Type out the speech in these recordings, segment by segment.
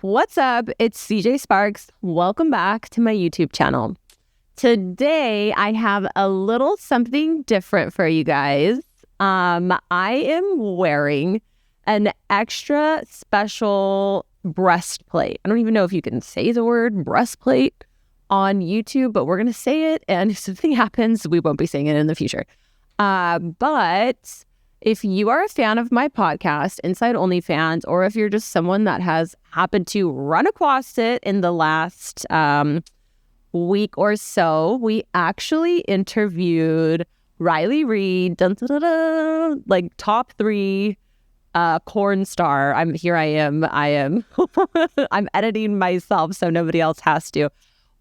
What's up? It's CJ Sparks. Welcome back to my YouTube channel. Today, I have a little something different for you guys. I am wearing an extra special breastplate. I don't even know if you can say the word breastplate on YouTube, but we're going to say it. And if something happens, we won't be saying it in the future. But if you are a fan of my podcast, Inside Only Fans, or if you're just someone that has happened to run across it in the last week or so, we actually interviewed Riley Reid, like top 3 corn star. I'm editing myself so nobody else has to.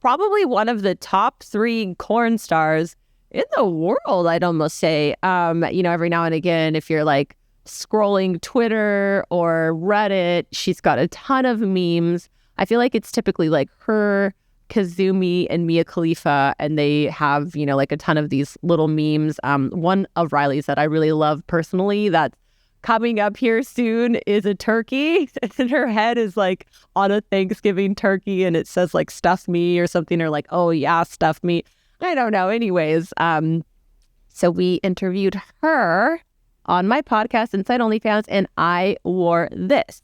Probably one of the top 3 corn stars in the world, I'd almost say. Every now and again, if you're like scrolling Twitter or Reddit, she's got a ton of memes. I feel like it's typically like her, Kazumi, and Mia Khalifa, and they have, like a ton of these little memes. One of Riley's that I really love personally that's coming up here soon is a turkey, and her head is like on a Thanksgiving turkey, and it says like stuff me or something, or like, oh yeah, stuff me. I don't know. Anyways, so we interviewed her on my podcast, Inside Only Fans, and I wore this.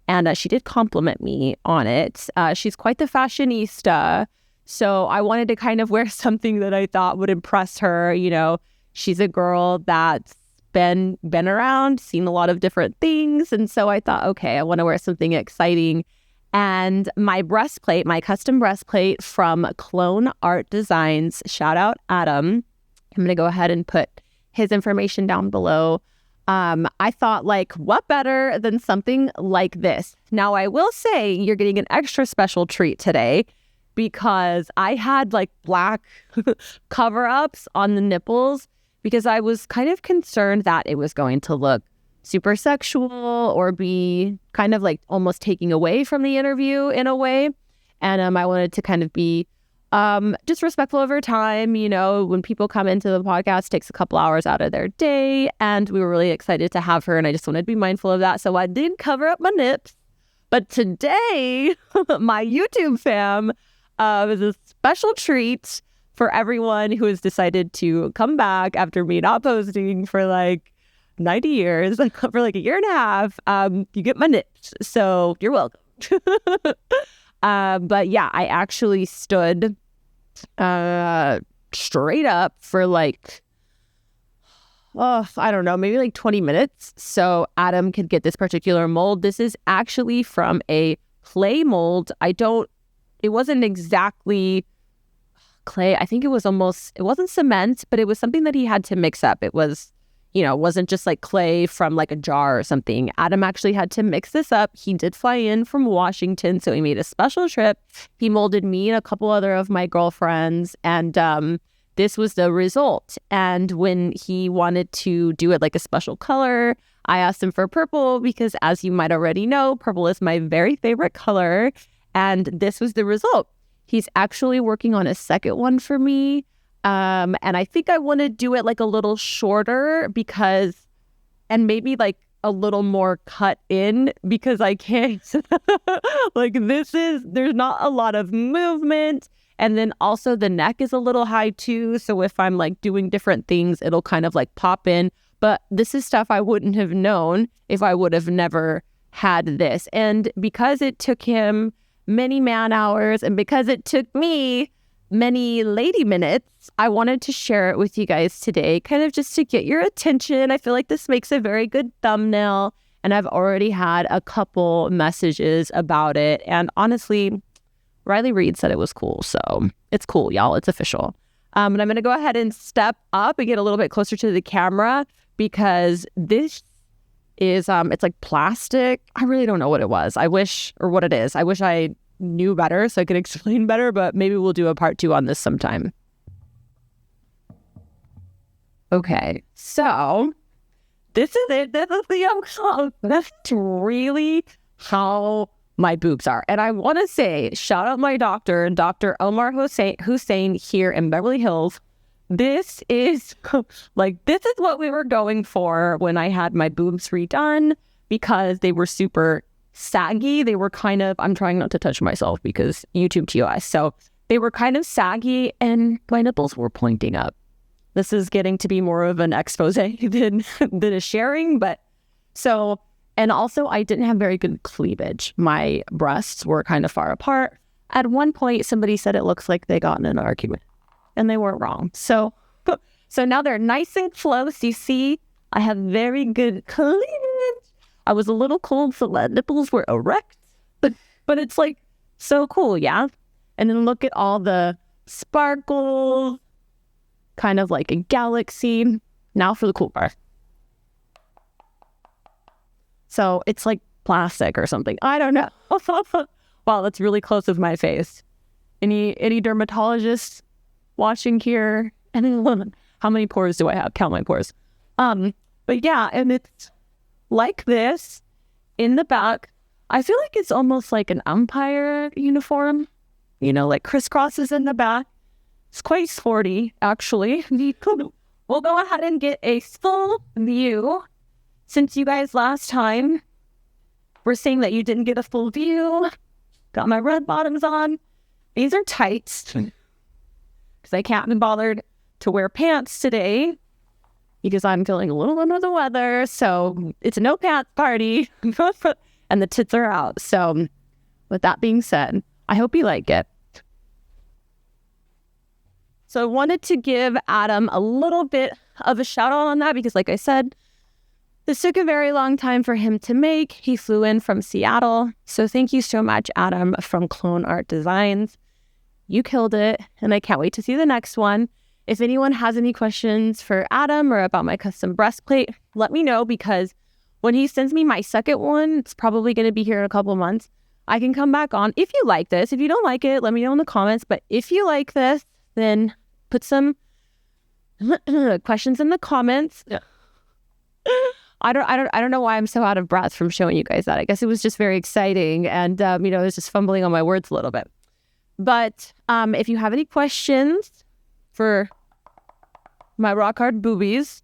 And she did compliment me on it. She's quite the fashionista. So I wanted to kind of wear something that I thought would impress her. She's a girl that's been around, seen a lot of different things. And so I thought, okay, I want to wear something exciting. And my breastplate, my custom breastplate from Clone Art Designs, shout out Adam. I'm going to go ahead and put his information down below. I thought, like, what better than something like this? Now, I will say you're getting an extra special treat today because I had like black cover-ups on the nipples because I was kind of concerned that it was going to look super sexual or be kind of like almost taking away from the interview in a way. And I wanted to kind of be just respectful of her time. When people come into the podcast, it takes a couple hours out of their day, and we were really excited to have her, and I just wanted to be mindful of that. So I did cover up my nips. But today, my YouTube fam is a special treat for everyone who has decided to come back after me not posting for like 90 years, for like a year and a half. You get my nips, so you're welcome. But yeah, I actually stood straight up for like, I don't know, maybe like 20 minutes. So Adam could get this particular mold. This is actually from a clay mold. It wasn't exactly clay. I think it wasn't cement, but it was something that he had to mix up. It was, it wasn't just like clay from like a jar or something. Adam actually had to mix this up. He did fly in from Washington, so he made a special trip. He molded me and a couple other of my girlfriends, and this was the result. And when he wanted to do it like a special color, I asked him for purple because, as you might already know, purple is my very favorite color, and this was the result. He's actually working on a second one for me. And I think I want to do it like a little shorter and maybe like a little more cut in because I can't, like there's not a lot of movement. And then also the neck is a little high too. So if I'm like doing different things, it'll kind of like pop in. But this is stuff I wouldn't have known if I would have never had this. And because it took him many man hours and because it took me many lady minutes, I wanted to share it with you guys today, kind of just to get your attention. I feel like this makes a very good thumbnail, and I've already had a couple messages about it. And honestly, Riley Reid said it was cool, so it's cool, y'all. It's official. And I'm going to go ahead and step up and get a little bit closer to the camera because this is, it's like plastic. I really don't know what it was. What it is. I wish I knew better so I could explain better, but maybe we'll do a part 2 on this sometime. Okay, so this is it. This is the outcome. That's really how my boobs are. And I want to say, shout out my doctor, Dr. Omar Hussein here in Beverly Hills. This is what we were going for when I had my boobs redone because they were super saggy. They were kind of, I'm trying not to touch myself because YouTube TOS. So they were kind of saggy and my nipples were pointing up. This is getting to be more of an expose than a sharing, but so, and also I didn't have very good cleavage. My breasts were kind of far apart. At one point, somebody said it looks like they got in an argument and they weren't wrong. So now they're nice and close. You see, I have very good cleavage. I was a little cold, so the nipples were erect, but it's like so cool, yeah? And then look at all the sparkles, kind of like a galaxy. Now for the cool part. So it's like plastic or something. I don't know. Wow, that's really close with my face. Any dermatologists watching here? And how many pores do I have? Count my pores. But yeah, and it's like this in the back. I feel like it's almost like an umpire uniform, like crisscrosses in the back. It's quite sporty, actually. We'll go ahead and get a full view. Since you guys last time were saying that you didn't get a full view, got my red bottoms on. These are tights because I can't be bothered to wear pants today because I'm feeling a little under the weather. So it's a no pants party and the tits are out. So with that being said, I hope you like it. So I wanted to give Adam a little bit of a shout out on that because like I said, this took a very long time for him to make. He flew in from Seattle. So thank you so much, Adam from Clone Art Designs. You killed it. And I can't wait to see the next one. If anyone has any questions for Adam or about my custom breastplate, let me know because when he sends me my second one, it's probably going to be here in a couple of months. I can come back on. If you like this, if you don't like it, let me know in the comments. But if you like this, then put some questions in the comments. Yeah. I don't know why I'm so out of breath from showing you guys that. I guess it was just very exciting and, I was just fumbling on my words a little bit. But if you have any questions for my rock hard boobies,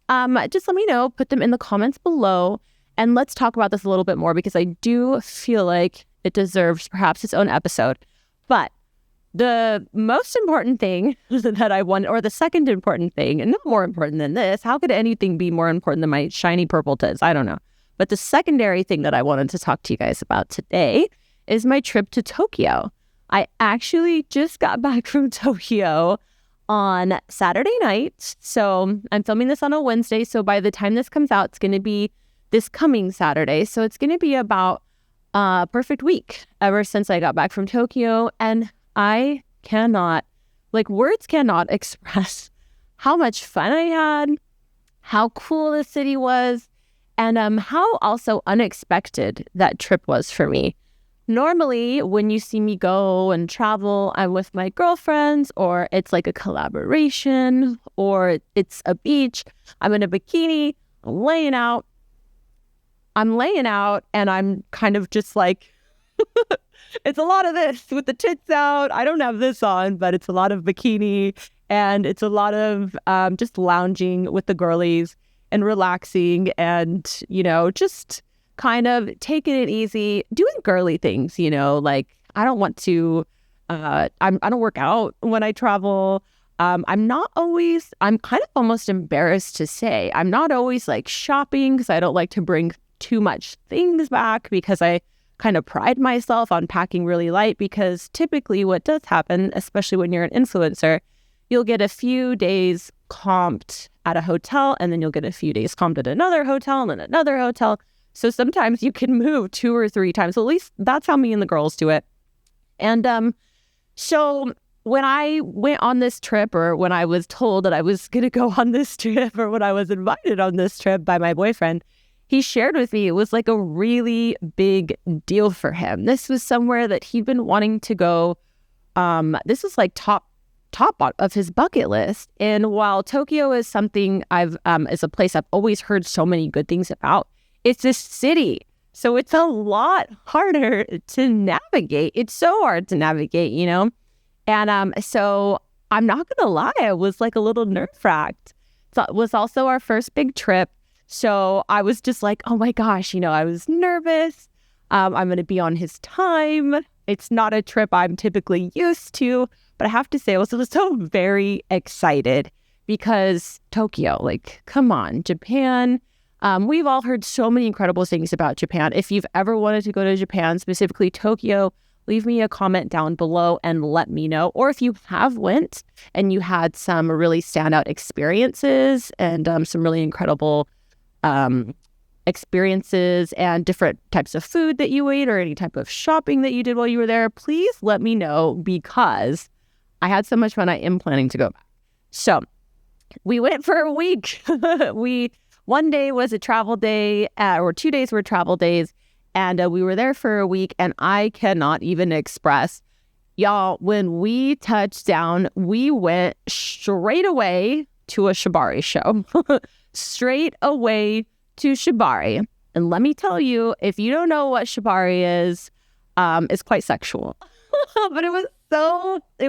just let me know. Put them in the comments below and let's talk about this a little bit more because I do feel like it deserves perhaps its own episode. But the most important thing that I want, or the second important thing, and not more important than this, how could anything be more important than my shiny purple tits? I don't know. But the secondary thing that I wanted to talk to you guys about today is my trip to Tokyo. I actually just got back from Tokyo on Saturday night. So I'm filming this on a Wednesday. So by the time this comes out, it's going to be this coming Saturday. So it's going to be about a perfect week ever since I got back from Tokyo. And I cannot, words cannot express how much fun I had, how cool the city was, and how also unexpected that trip was for me. Normally, when you see me go and travel, I'm with my girlfriends, or it's like a collaboration, or it's a beach. I'm in a bikini, I'm laying out, and I'm kind of just like... It's a lot of this with the tits out. I don't have this on, but it's a lot of bikini and it's a lot of just lounging with the girlies and relaxing and, just kind of taking it easy, doing girly things, I don't want to, I don't work out when I travel. I'm kind of almost embarrassed to say, I'm not always shopping because I don't like to bring too much things back because I kind of pride myself on packing really light because typically what does happen, especially when you're an influencer, you'll get a few days comped at a hotel and then you'll get a few days comped at another hotel and then another hotel. So sometimes you can move 2 or 3 times. At least that's how me and the girls do it. And so when I went on this trip, or when I was told that I was going to go on this trip, or when I was invited on this trip by my boyfriend, he shared with me it was a really big deal for him. This was somewhere that he'd been wanting to go. This was top of his bucket list. And while Tokyo is something is a place I've always heard so many good things about, it's a city. So it's a lot harder to navigate. It's so hard to navigate, And so I'm not going to lie, I was a little nerve-wracked. So it was also our first big trip. So I was just oh my gosh, I was nervous. I'm going to be on his time. It's not a trip I'm typically used to, but I have to say I was so very excited because Tokyo, like, come on, Japan. We've all heard so many incredible things about Japan. If you've ever wanted to go to Japan, specifically Tokyo, leave me a comment down below and let me know. Or if you have went and you had some really standout experiences and some really incredible experiences and different types of food that you ate or any type of shopping that you did while you were there, please let me know because I had so much fun. I am planning to go back. So we went for a week. One day was a travel day, or 2 days were travel days, and we were there for a week, and I cannot even express, y'all, when we touched down, we went straight away to a shibari show. Straight away to shibari. And let me tell you, if you don't know what shibari is, it's quite sexual. But it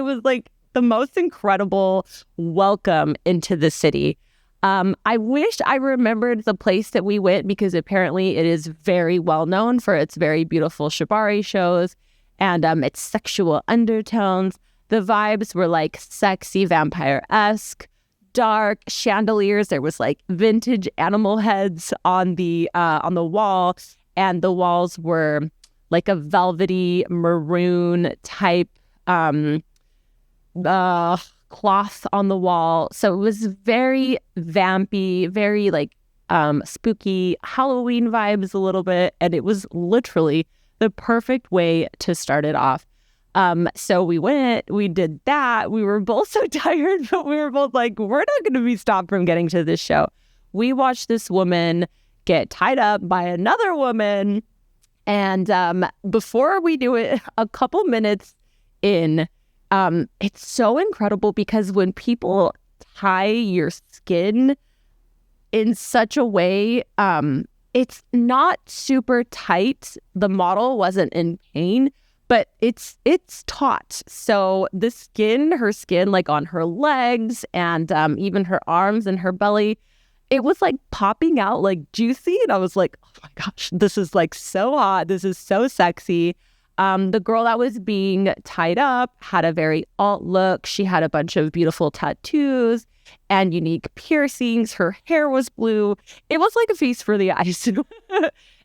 was like the most incredible welcome into the city. I wish I remembered the place that we went because apparently it is very well known for its very beautiful shibari shows and its sexual undertones. The vibes were like sexy vampire-esque, dark chandeliers. There was like vintage animal heads on the wall, and the walls were like a velvety maroon type cloth on the wall. So it was very vampy, very like spooky Halloween vibes a little bit. And it was literally the perfect way to start it off. So we went, we did that. We were both so tired, but we were both like, we're not going to be stopped from getting to this show. We watched this woman get tied up by another woman. And before we do it, a couple minutes in, it's so incredible because when people tie your skin in such a way, it's not super tight. The model wasn't in pain, but it's taut. So her skin, like on her legs and even her arms and her belly, it was like popping out like juicy. And I was like, oh my gosh, this is like so hot. This is so sexy. The girl that was being tied up had a very alt look. She had a bunch of beautiful tattoos and unique piercings. Her hair was blue. It was like a feast for the eyes.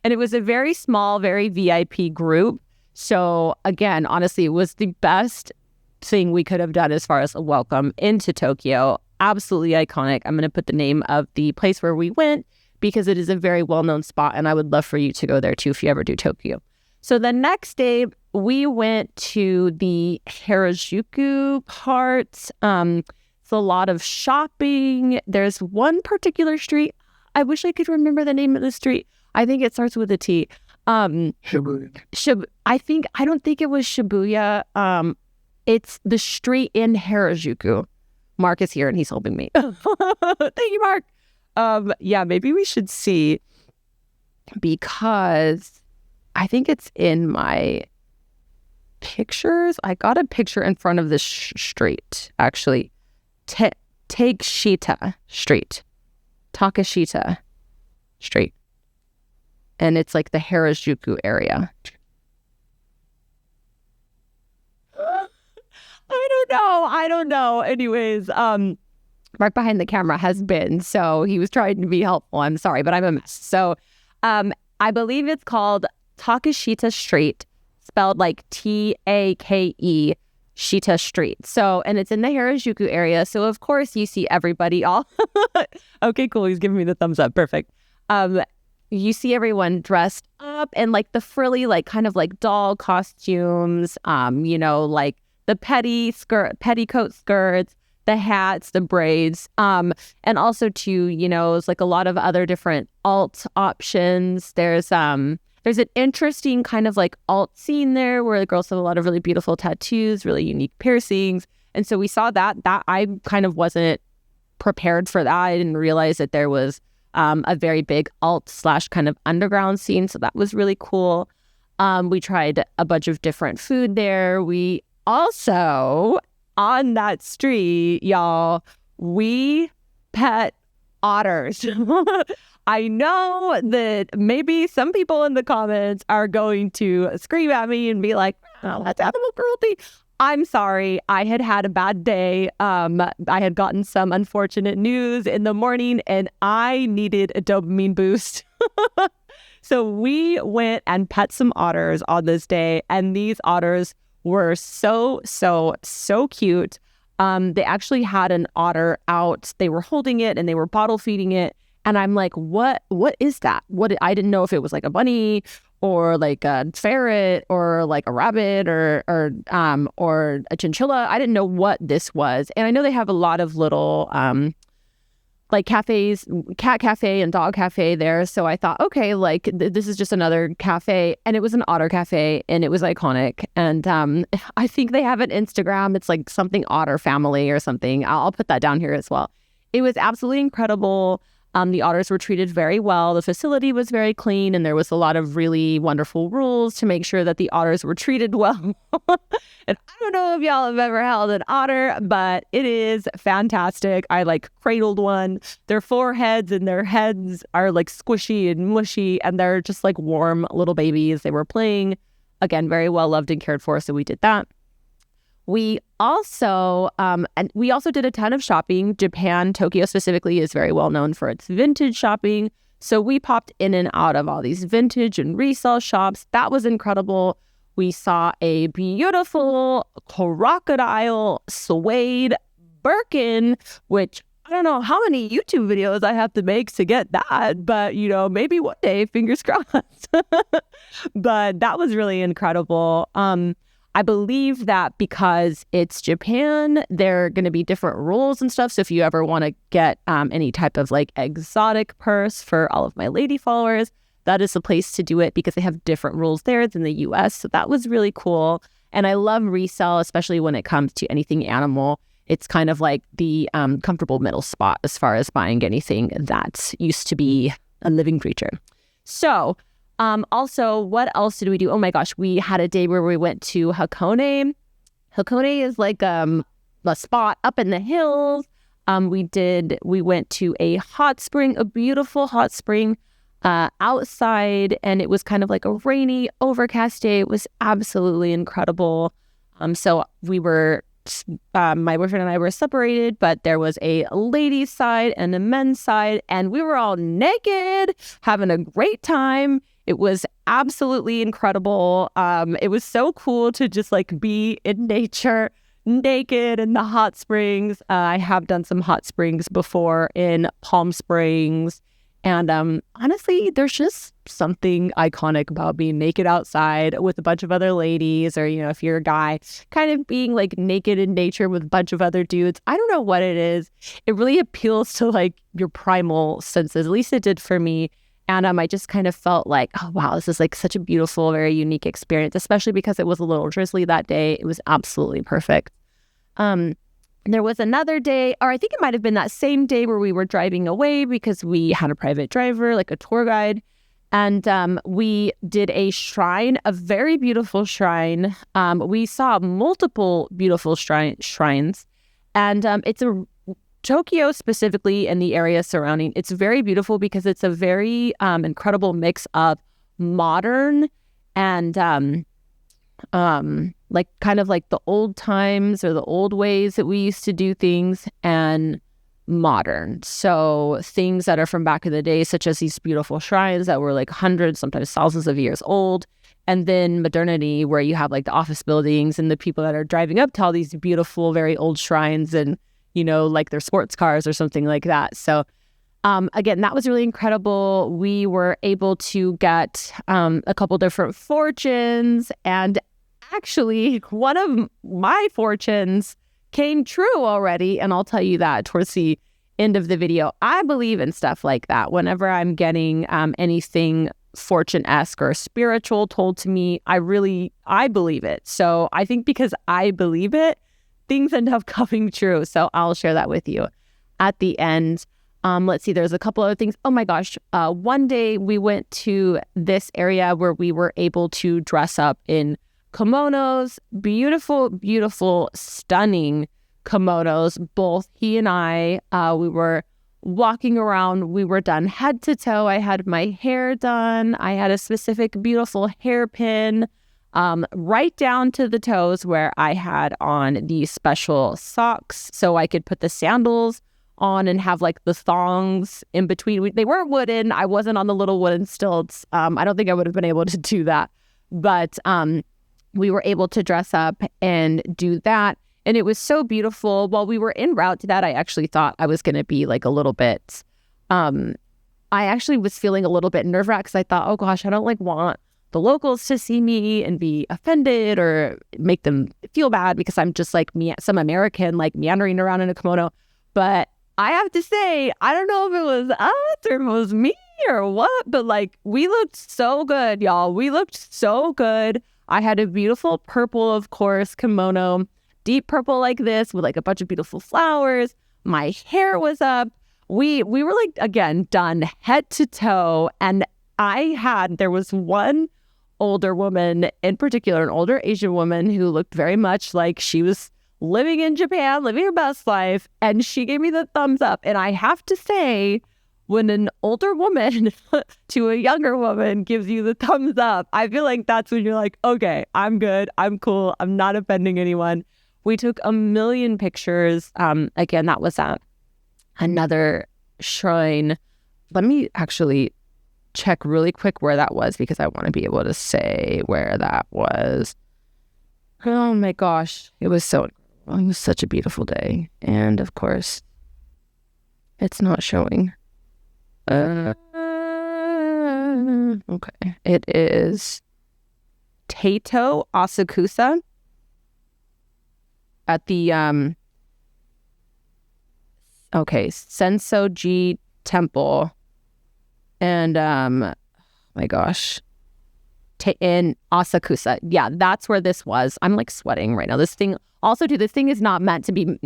And it was a very small, very VIP group. So again, honestly, it was the best thing we could have done as far as a welcome into Tokyo. Absolutely iconic. I'm going to put the name of the place where we went because it is a very well-known spot, and I would love for you to go there too if you ever do Tokyo. So the next day, we went to the Harajuku part. It's a lot of shopping. There's one particular street. I wish I could remember the name of the street. I think it starts with a T. Shibuya. I don't think it was Shibuya. It's the street in Harajuku. Mark is here and he's helping me. Thank you, Mark. Yeah, maybe we should see because I think it's in my pictures. I got a picture in front of this street, actually. Takeshita Street. Takeshita Street. And it's like the Harajuku area. I don't know. Anyways, Mark behind the camera has been, so he was trying to be helpful. I'm sorry, but I'm a mess. So I believe it's called Takeshita Street, spelled like Take Shita Street. So, and it's in the Harajuku area. So of course you see everybody all, okay, cool. He's giving me the thumbs up. Perfect. You see everyone dressed up in like the frilly, like kind of like doll costumes, like the petticoat skirts, the hats, the braids, and also too, it's like a lot of other different alt options. There's an interesting kind of like alt scene there where the girls have a lot of really beautiful tattoos, really unique piercings. And so we saw that I kind of wasn't prepared for that. I didn't realize that there was a very big alt / kind of underground scene. So that was really cool. We tried a bunch of different food there. We also, on that street, y'all, we pet otters. I know that maybe some people in the comments are going to scream at me and be like, oh, that's animal cruelty. I'm sorry. I had a bad day. I had gotten some unfortunate news in the morning and I needed a dopamine boost. So we went and pet some otters on this day, and these otters were so cute. They actually had an otter out. They were holding it and they were bottle feeding it. And I'm like, what is that? I didn't know if it was like a bunny or like a ferret or like a rabbit or a chinchilla. I didn't know what this was. And I know they have a lot of little like cafes, cat cafe and dog cafe there. So I thought, okay, like this is just another cafe. And it was an otter cafe and it was iconic. And I think they have an Instagram. It's like something otter family or something. I'll put that down here as well. It was absolutely incredible. The otters were treated very well. The facility was very clean, and there was a lot of really wonderful rules to make sure that the otters were treated well. And I don't know if y'all have ever held an otter, but it is fantastic. I like cradled one. Their foreheads and their heads are like squishy and mushy, and they're just like warm little babies. They were playing, again, very well loved and cared for, so we did that. We also did a ton of shopping. Japan, Tokyo specifically, is very well known for its vintage shopping. So we popped in and out of all these vintage and resale shops. That was incredible. We saw a beautiful crocodile suede Birkin, which I don't know how many YouTube videos I have to make to get that, but maybe one day, fingers crossed. But that was really incredible. I believe that because it's Japan, there are going to be different rules and stuff. So if you ever want to get any type of like exotic purse for all of my lady followers, that is the place to do it because they have different rules there than the US. So that was really cool. And I love resale, especially when it comes to anything animal. It's kind of like the comfortable middle spot as far as buying anything that used to be a living creature. So also, what else did we do? Oh my gosh, we had a day where we went to Hakone. Hakone is like a spot up in the hills. We went to a hot spring, a beautiful hot spring outside, and it was kind of like a rainy, overcast day. It was absolutely incredible. So we were, my boyfriend and I were separated, but there was a ladies' side and a men's side, and we were all naked, having a great time. It was absolutely incredible. It was so cool to just like be in nature, naked in the hot springs. I have done some hot springs before in Palm Springs. And honestly, there's just something iconic about being naked outside with a bunch of other ladies, or, if you're a guy, kind of being like naked in nature with a bunch of other dudes. I don't know what it is. It really appeals to like your primal senses. At least it did for me. And I just kind of felt like, oh, wow, this is like such a beautiful, very unique experience, especially because it was a little drizzly that day. It was absolutely perfect. There was another day, or I think it might have been that same day where we were driving away because we had a private driver, like a tour guide. And we did a shrine, a very beautiful shrine. We saw multiple beautiful shrines. And it's a Tokyo specifically and the area surrounding, it's very beautiful because it's a very incredible mix of modern and like kind of like the old times or the old ways that we used to do things, and modern. So things that are from back in the day, such as these beautiful shrines that were like hundreds, sometimes thousands of years old. And then modernity, where you have like the office buildings and the people that are driving up to all these beautiful, very old shrines and like their sports cars or something like that. So again, that was really incredible. We were able to get a couple different fortunes, and actually one of my fortunes came true already. And I'll tell you that towards the end of the video. I believe in stuff like that. Whenever I'm getting anything fortune-esque or spiritual told to me, I believe it. So I think because I believe it, things end up coming true. So I'll share that with you at the end. Let's see, there's a couple other things. Oh my gosh. One day we went to this area where we were able to dress up in kimonos, beautiful, beautiful, stunning kimonos. Both he and I, we were walking around. We were done head to toe. I had my hair done. I had a specific beautiful hairpin, right down to the toes where I had on these special socks so I could put the sandals on and have like the thongs in between. They weren't wooden. I wasn't on the little wooden stilts. I don't think I would have been able to do that. But we were able to dress up and do that. And it was so beautiful. While we were en route to that, I actually thought I was going to be like a little bit, I actually was feeling a little bit nerve-wracked because I thought, oh gosh, I don't like want the locals to see me and be offended or make them feel bad because I'm just like some American, like meandering around in a kimono. But I have to say, I don't know if it was us or if it was me or what, but like we looked so good, y'all. We looked so good. I had a beautiful purple, of course, kimono, deep purple like this with like a bunch of beautiful flowers. My hair was up. We were like, again, done head to toe. And there was one older woman in particular, an older Asian woman who looked very much like she was living in Japan, living her best life. And she gave me the thumbs up. And I have to say, when an older woman to a younger woman gives you the thumbs up, I feel like that's when you're like, okay, I'm good. I'm cool. I'm not offending anyone. We took a million pictures. Again, that was at another shrine. Let me actually check really quick where that was because I want to be able to say where that was. Oh my gosh. It was such a beautiful day. And of course, it's not showing. Okay. It is Taito Asakusa at the Sensoji Temple. And my gosh. In Asakusa. Yeah, that's where this was. I'm like sweating right now. This thing is not meant to be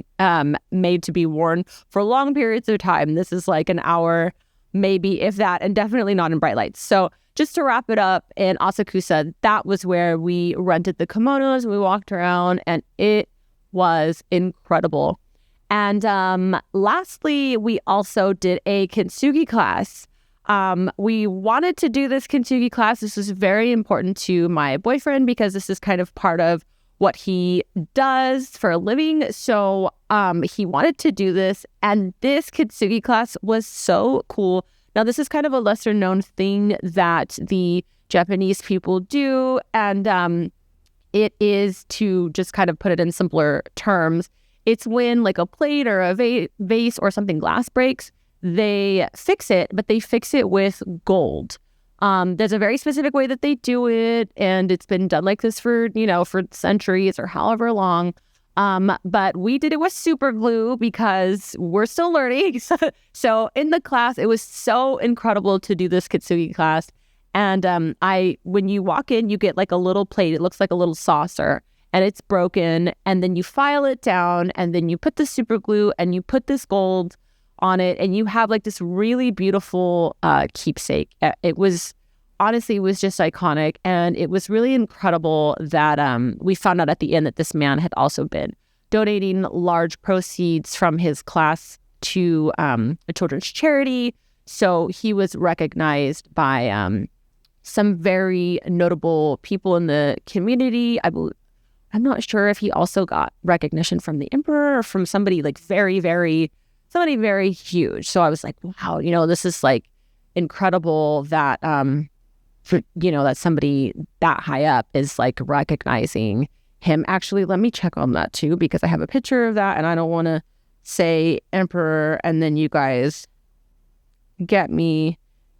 made to be worn for long periods of time. This is like an hour, maybe if that, and definitely not in bright lights. So just to wrap it up, in Asakusa, that was where we rented the kimonos. We walked around and it was incredible. And lastly, we also did a kintsugi class. We wanted to do this kintsugi class. This was very important to my boyfriend because this is kind of part of what he does for a living. So he wanted to do this, and this kintsugi class was so cool. Now, this is kind of a lesser known thing that the Japanese people do, and it is, to just kind of put it in simpler terms, it's when like a plate or a vase or something glass breaks, they fix it, but they fix it with gold. There's a very specific way that they do it, and it's been done like this for centuries or however long. But we did it with super glue because we're still learning. So in the class, it was so incredible to do this kintsugi class. And when you walk in, you get like a little plate. It looks like a little saucer, and it's broken. And then you file it down, and then you put the super glue and you put this gold on it, and you have like this really beautiful keepsake. It was just iconic, and it was really incredible that we found out at the end that this man had also been donating large proceeds from his class to a children's charity. So he was recognized by some very notable people in the community. I'm not sure if he also got recognition from the emperor or from somebody like somebody very huge. So I was like, wow, this is like incredible that, that somebody that high up is like recognizing him. Actually, let me check on that too, because I have a picture of that and I don't want to say emperor and then you guys get me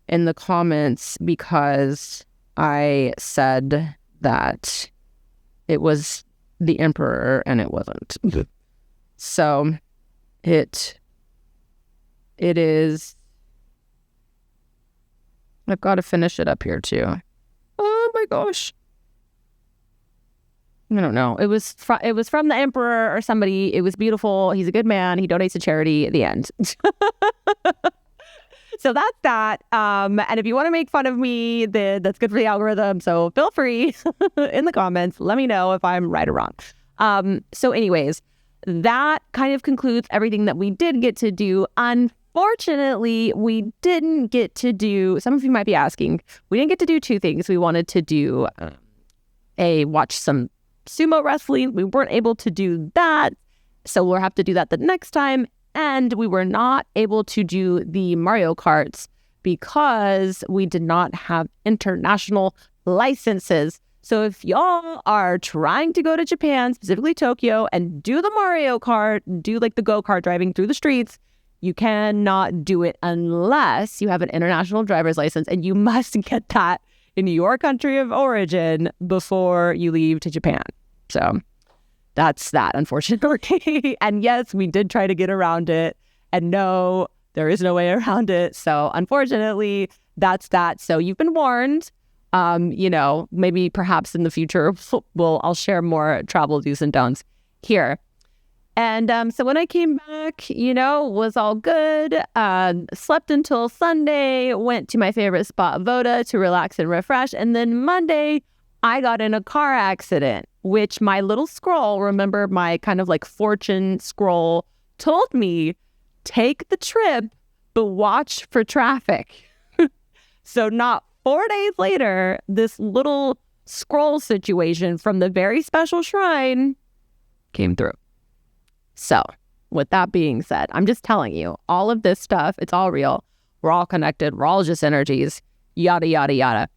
in the comments because I said that it was the emperor and it wasn't. So it is, I've got to finish it up here too. Oh my gosh. I don't know. It was from the emperor or somebody. It was beautiful. He's a good man. He donates to charity at the end. So that's that. And if you want to make fun of me, that's good for the algorithm. So feel free in the comments. Let me know if I'm right or wrong. So anyways, that kind of concludes everything that we did get to do. unfortunately, we didn't get to do, some of you might be asking, we didn't get to do two things. We wanted to do watch some sumo wrestling. We weren't able to do that. So we'll have to do that the next time. And we were not able to do the Mario Karts because we did not have international licenses. So if y'all are trying to go to Japan, specifically Tokyo, and do the Mario Kart, do like the go-kart driving through the streets, you cannot do it unless you have an international driver's license, and you must get that in your country of origin before you leave to Japan. So that's that, unfortunately. And yes, we did try to get around it, and no, there is no way around it. So unfortunately, that's that. So you've been warned. Maybe perhaps in the future, I'll share more travel do's and don'ts here. And so when I came back, was all good. Slept until Sunday, went to my favorite spot, Voda, to relax and refresh. And then Monday, I got in a car accident, which my little scroll, remember my kind of like fortune scroll, told me, take the trip, but watch for traffic. So not 4 days later, this little scroll situation from the very special shrine came through. So with that being said, I'm just telling you, all of this stuff, it's all real. We're all connected. We're all just energies, yada, yada, yada.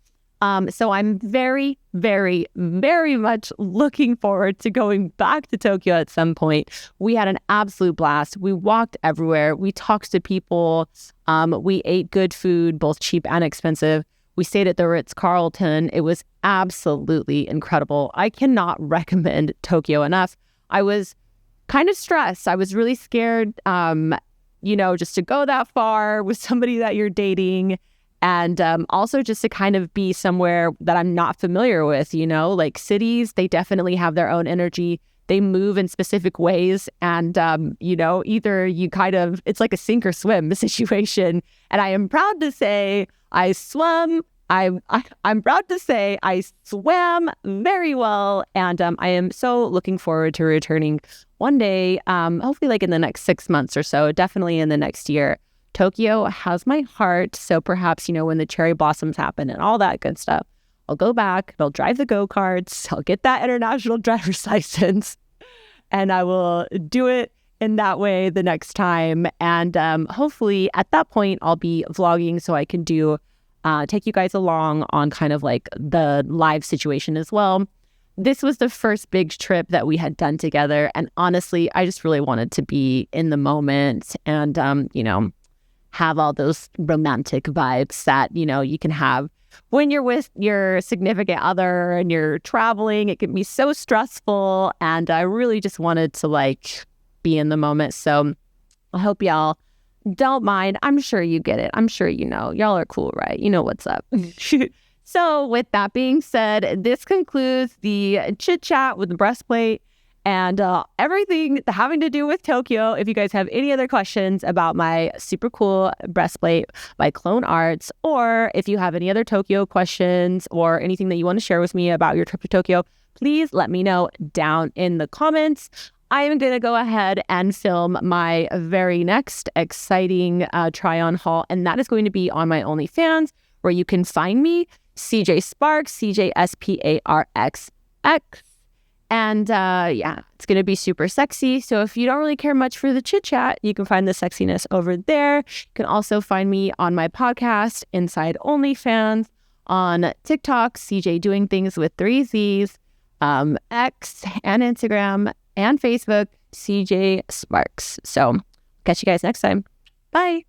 So I'm very, very, very much looking forward to going back to Tokyo at some point. We had an absolute blast. We walked everywhere. We talked to people. We ate good food, both cheap and expensive. We stayed at the Ritz-Carlton. It was absolutely incredible. I cannot recommend Tokyo enough. I was kind of stressed. I was really scared, just to go that far with somebody that you're dating. And also just to kind of be somewhere that I'm not familiar with, like cities, they definitely have their own energy. They move in specific ways. And, either you it's like a sink or swim situation. And I am proud to say I swam. I'm proud to say I swam very well. And I am so looking forward to returning one day, hopefully like in the next 6 months or so, definitely in the next year. Tokyo has my heart. So perhaps, when the cherry blossoms happen and all that good stuff, I'll go back, I'll drive the go-karts, I'll get that international driver's license, and I will do it in that way the next time. And hopefully at that point, I'll be vlogging so I can take you guys along on kind of like the live situation as well. This was the first big trip that we had done together. And honestly, I just really wanted to be in the moment and, have all those romantic vibes that, you can have when you're with your significant other and you're traveling. It can be so stressful. And I really just wanted to be in the moment. So I hope y'all don't mind. I'm sure you get it. I'm sure y'all are cool, right? You know what's up. So with that being said, this concludes the chit chat with the breastplate and everything having to do with Tokyo. If you guys have any other questions about my super cool breastplate by Clone Arts, or if you have any other Tokyo questions or anything that you want to share with me about your trip to Tokyo, please let me know down in the comments. I am going to go ahead and film my very next exciting try-on haul, and that is going to be on my OnlyFans, where you can find me, CJ SPARXX, CJ SPARXX. And it's going to be super sexy. So if you don't really care much for the chit chat, you can find the sexiness over there. You can also find me on my podcast, Inside OnlyFans, on TikTok, CJ Doing Things with 3 Z's, X and Instagram and Facebook, CJ SPARXX. So catch you guys next time. Bye.